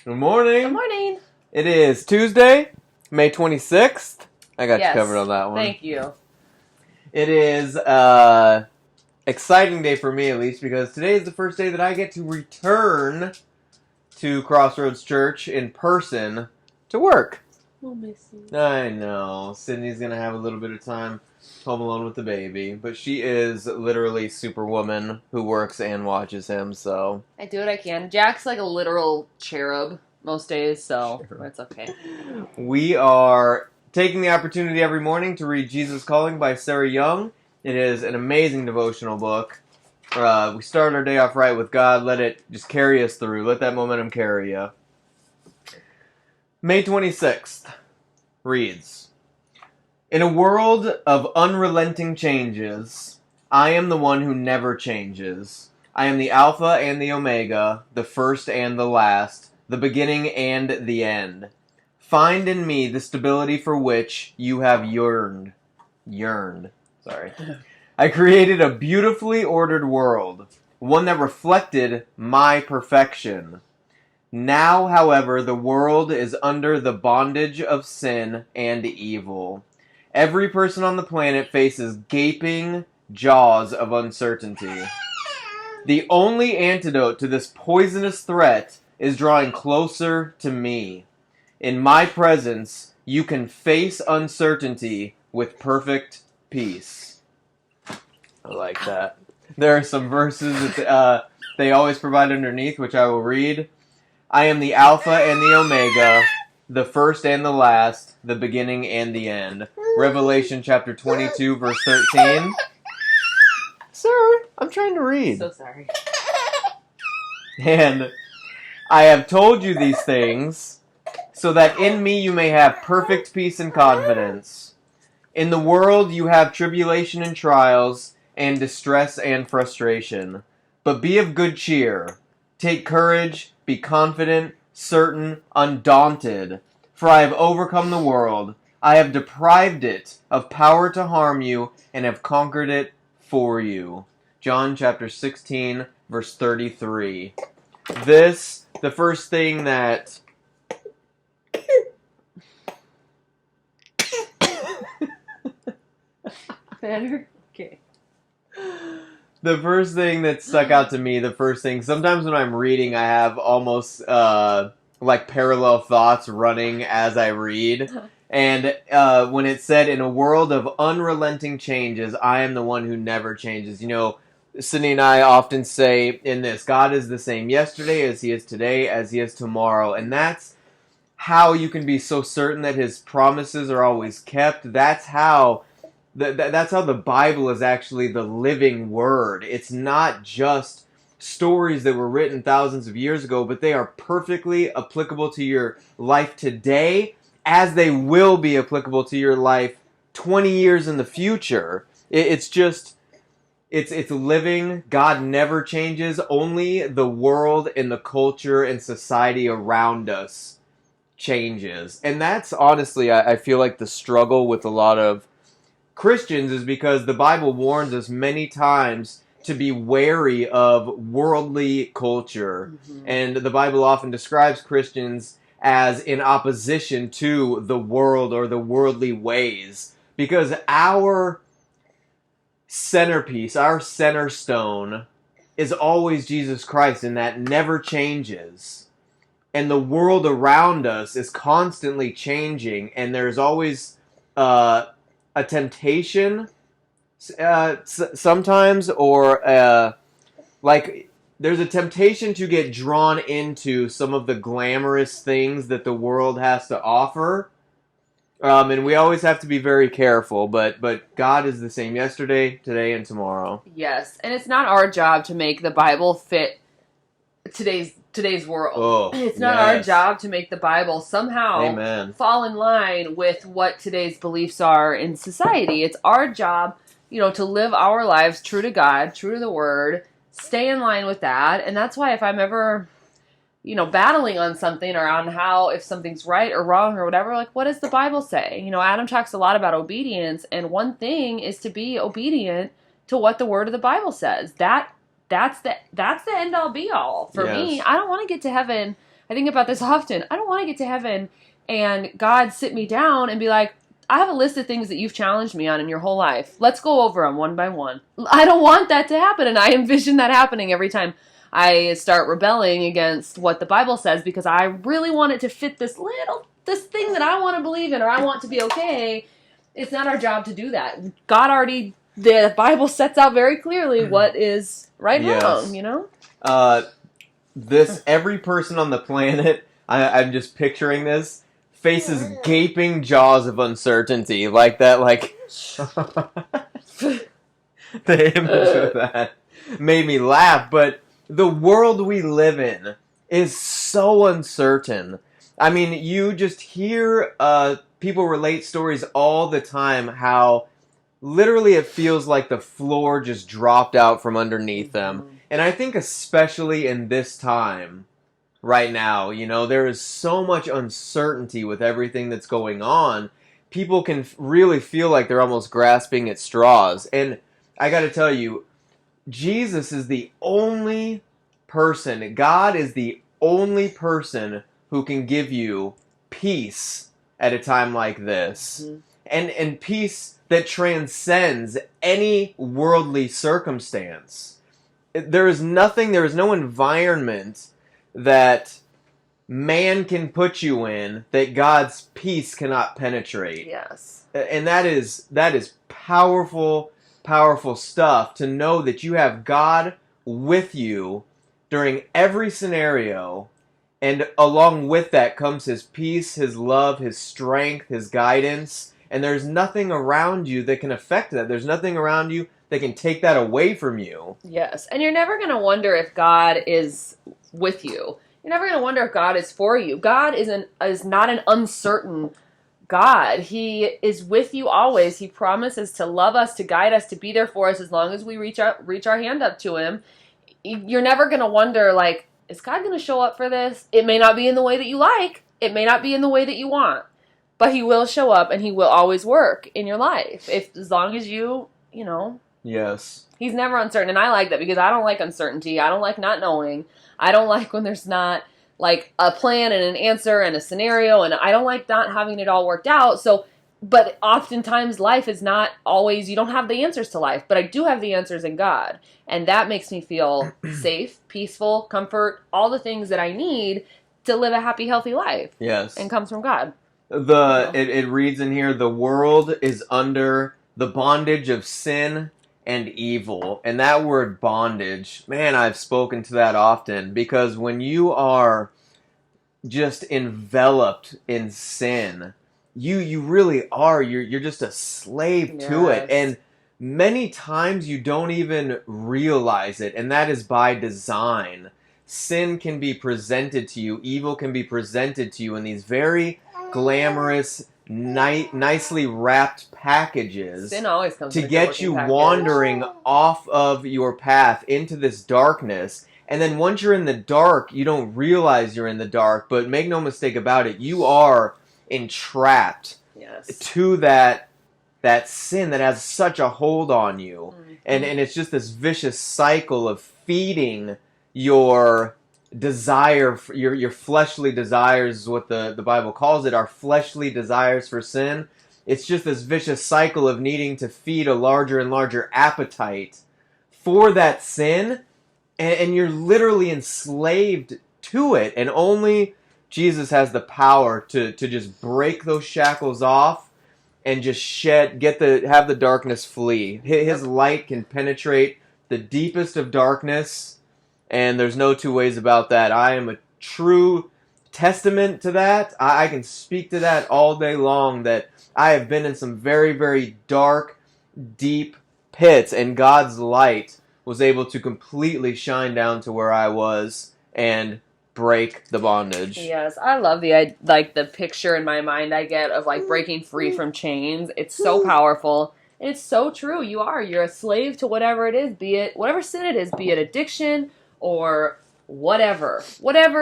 Good morning. Good morning. It is Tuesday, May 26th. I got you covered on that one. Thank you. It is exciting day for me, at least, because today is the first day that I get to return to Crossroads Church in person to work. We'll miss you. I know. Sydney's going to have a little bit of time home alone with the baby, but she is literally Superwoman who works and watches him, so... I do what I can. Jack's like a literal cherub most days, so It's okay. We are taking the opportunity every morning to read Jesus Calling by Sarah Young. It is an amazing devotional book. We start our day off right with God. Let it just carry us through. Let that momentum carry you. May 26th reads, in a world of unrelenting changes, I am the one who never changes. I am the Alpha and the Omega, the first and the last, the beginning and the end. Find in me the stability for which you have yearned. I created a beautifully ordered world, one that reflected my perfection. Now, however, the world is under the bondage of sin and evil. Every person on the planet faces gaping jaws of uncertainty. The only antidote to this poisonous threat is drawing closer to me. In my presence, you can face uncertainty with perfect peace. I like that. There are some verses that they always provide underneath, which I will read. I am the Alpha and the Omega, the first and the last, the beginning and the end. Revelation chapter 22, verse 13. Sir, I'm trying to read. So sorry. And I have told you these things so that in me you may have perfect peace and confidence. In the world you have tribulation and trials and distress and frustration. But be of good cheer. Take courage, be confident, certain, undaunted. For I have overcome the world. I have deprived it of power to harm you and have conquered it for you. John chapter 16, verse 33. The first thing that... Better? Okay. The first thing that stuck out to me, sometimes when I'm reading, I have almost like parallel thoughts running as I read. And when it said, in a world of unrelenting changes, I am the one who never changes. You know, Sydney and I often say in this, God is the same yesterday as he is today, as he is tomorrow. And that's how you can be so certain that his promises are always kept. That's how the Bible is actually the living word. It's not just stories that were written thousands of years ago, but they are perfectly applicable to your life today, as they will be applicable to your life 20 years in the future. It's living. God never changes. Only the world and the culture and society around us changes. And that's honestly, I feel like the struggle with a lot of Christians is because the Bible warns us many times to be wary of worldly culture. Mm-hmm. And the Bible often describes Christians as in opposition to the world or the worldly ways. Because our centerpiece, our center stone, is always Jesus Christ, and that never changes. And the world around us is constantly changing, and there's always a temptation sometimes, or like there's a temptation to get drawn into some of the glamorous things that the world has to offer, and we always have to be very careful, but God is the same yesterday, today, and tomorrow. Yes, and it's not our job to make the Bible fit today's world. Oh, it's not our job to make the Bible somehow fall in line with what today's beliefs are in society. It's our job, to live our lives true to God, true to the Word, stay in line with that. And that's why if I'm ever, battling on something or on how, if something's right or wrong or whatever, like, what does the Bible say? Adam talks a lot about obedience, and one thing is to be obedient to what the Word of the Bible says. That's the end all be all for me. I don't want to get to heaven. I think about this often. I don't want to get to heaven and God sit me down and be like, I have a list of things that you've challenged me on in your whole life. Let's go over them one by one. I don't want that to happen, and I envision that happening every time I start rebelling against what the Bible says because I really want it to fit this thing that I want to believe in or I want to be okay. It's not our job to do that. The Bible sets out very clearly what is right and wrong, you know? Every person on the planet, I'm just picturing this, faces gaping jaws of uncertainty, like that, like, the image of that made me laugh, but the world we live in is so uncertain. I mean, you just hear people relate stories all the time, how literally it feels like the floor just dropped out from underneath them, and I think especially in this time, right now, there is so much uncertainty with everything that's going on. People can really feel like they're almost grasping at straws. And I got to tell you, Jesus is the only person, God is the only person who can give you peace at a time like this. Mm-hmm. And peace that transcends any worldly circumstance. There is no environment that man can put you in that God's peace cannot penetrate. Yes. And that is powerful, powerful stuff, to know that you have God with you during every scenario, and along with that comes His peace, His love, His strength, His guidance, and there's nothing around you that can affect that. There's nothing around you that can take that away from you. Yes, and you're never going to wonder if God is with you. You're never going to wonder if God is for you. God is not an uncertain God. He is with you always. He promises to love us, to guide us, to be there for us as long as we reach our hand up to Him. You're never going to wonder, like, is God going to show up for this? It may not be in the way that you like. It may not be in the way that you want. But He will show up, and He will always work in your life. As long as you know. Yes. He's never uncertain, and I like that because I don't like uncertainty. I don't like not knowing. I don't like when there's not, like, a plan and an answer and a scenario, and I don't like not having it all worked out. So, but oftentimes life is not always, you don't have the answers to life, but I do have the answers in God, and that makes me feel safe, peaceful, comfort, all the things that I need to live a happy, healthy life. Yes. And comes from God. It reads in here, the world is under the bondage of sin and evil. And that word bondage, man, I've spoken to that often, because when you are just enveloped in sin, you really are, you're just a slave to it. And many times you don't even realize it, and that is by design. Sin can be presented to you, evil can be presented to you in these very glamorous, nicely wrapped packages. Sin always comes to get you wandering off of your path into this darkness. And then once you're in the dark, you don't realize you're in the dark, but make no mistake about it, you are entrapped to that sin that has such a hold on you. Mm-hmm. And it's just this vicious cycle of feeding your desire, your fleshly desires is what the Bible calls it, our fleshly desires for sin. It's just this vicious cycle of needing to feed a larger and larger appetite for that sin, and you're literally enslaved to it, and only Jesus has the power to just break those shackles off and just have the darkness flee. His light can penetrate the deepest of darkness, and there's no two ways about that. I am a true testament to that. I can speak to that all day long, that I have been in some very, very dark, deep pits, and God's light was able to completely shine down to where I was and break the bondage. Yes, I love the picture in my mind I get of, like, breaking free from chains. It's so powerful. And it's so true. You're a slave to whatever it is, be it whatever sin it is, be it addiction or whatever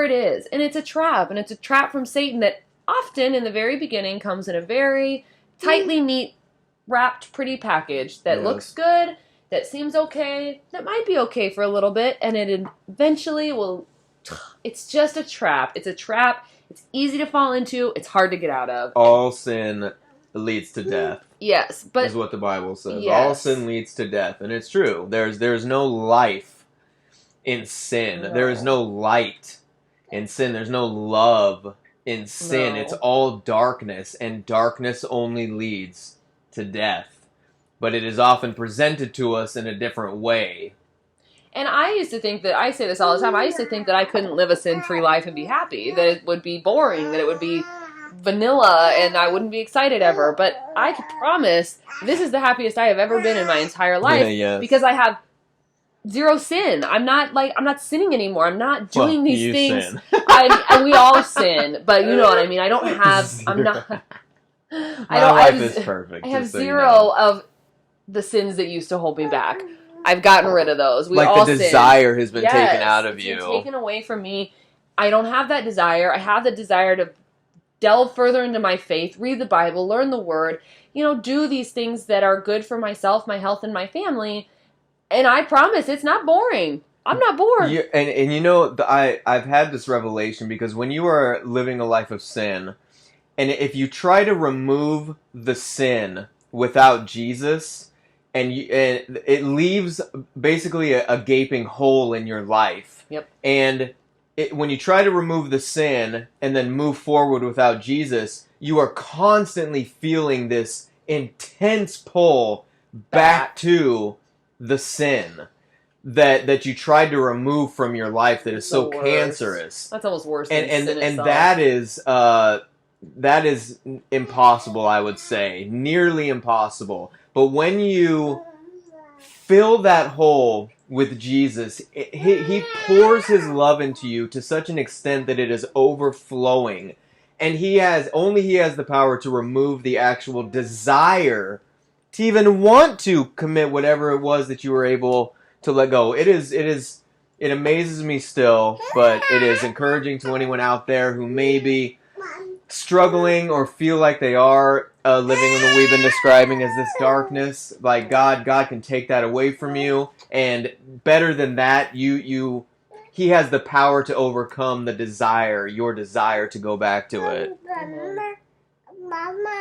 it is. And it's a trap, and it's a trap from Satan that often in the very beginning comes in a very tightly neat, wrapped, pretty package that looks good, that seems okay, that might be okay for a little bit, and it eventually will It's just a trap. It's a trap. It's easy to fall into. It's hard to get out of. All sin leads to death. Yes, but is what the Bible says. Yes. All sin leads to death, and it's true. There's no life in sin. No. There is no light in sin. There's no love in sin. No. It's all darkness, and darkness only leads to death. But it is often presented to us in a different way. And I used to think that, I say this all the time, I used to think that I couldn't live a sin-free life and be happy, that it would be boring, that it would be vanilla, and I wouldn't be excited ever. But I can promise, this is the happiest I have ever been in my entire life, yes. because I have zero sin. I'm not sinning anymore. I'm not doing these things. Sin. And we all sin, but you know what I mean. I don't have, I'm not, My life is perfect. I have zero of the sins that used to hold me back. I've gotten rid of those. We all the desire has been taken out of it's you. been taken away from me. I don't have that desire. I have the desire to delve further into my faith, read the Bible, learn the Word, do these things that are good for myself, my health, and my family. And I promise, it's not boring. I'm not bored. I've had this revelation, because when you are living a life of sin, and if you try to remove the sin without Jesus, and it leaves basically a gaping hole in your life. Yep. And when you try to remove the sin and then move forward without Jesus, you are constantly feeling this intense pull back to the sin that you tried to remove from your life that is so cancerous. That's almost worse than sin itself. And that is impossible, I would say. Nearly impossible. But when you fill that hole with Jesus, he pours his love into you to such an extent that it is overflowing. And he has the power to remove the actual desire to even want to commit whatever it was that you were able to let go. It amazes me still, but it is encouraging to anyone out there who may be struggling or feel like they are living in what we've been describing as this darkness. Like God can take that away from you, and better than that, He has the power to overcome your desire to go back to it.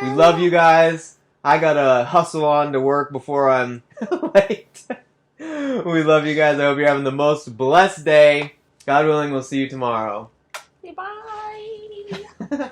We love you guys. I gotta hustle on to work before I'm late. We love you guys. I hope you're having the most blessed day. God willing, we'll see you tomorrow. Bye.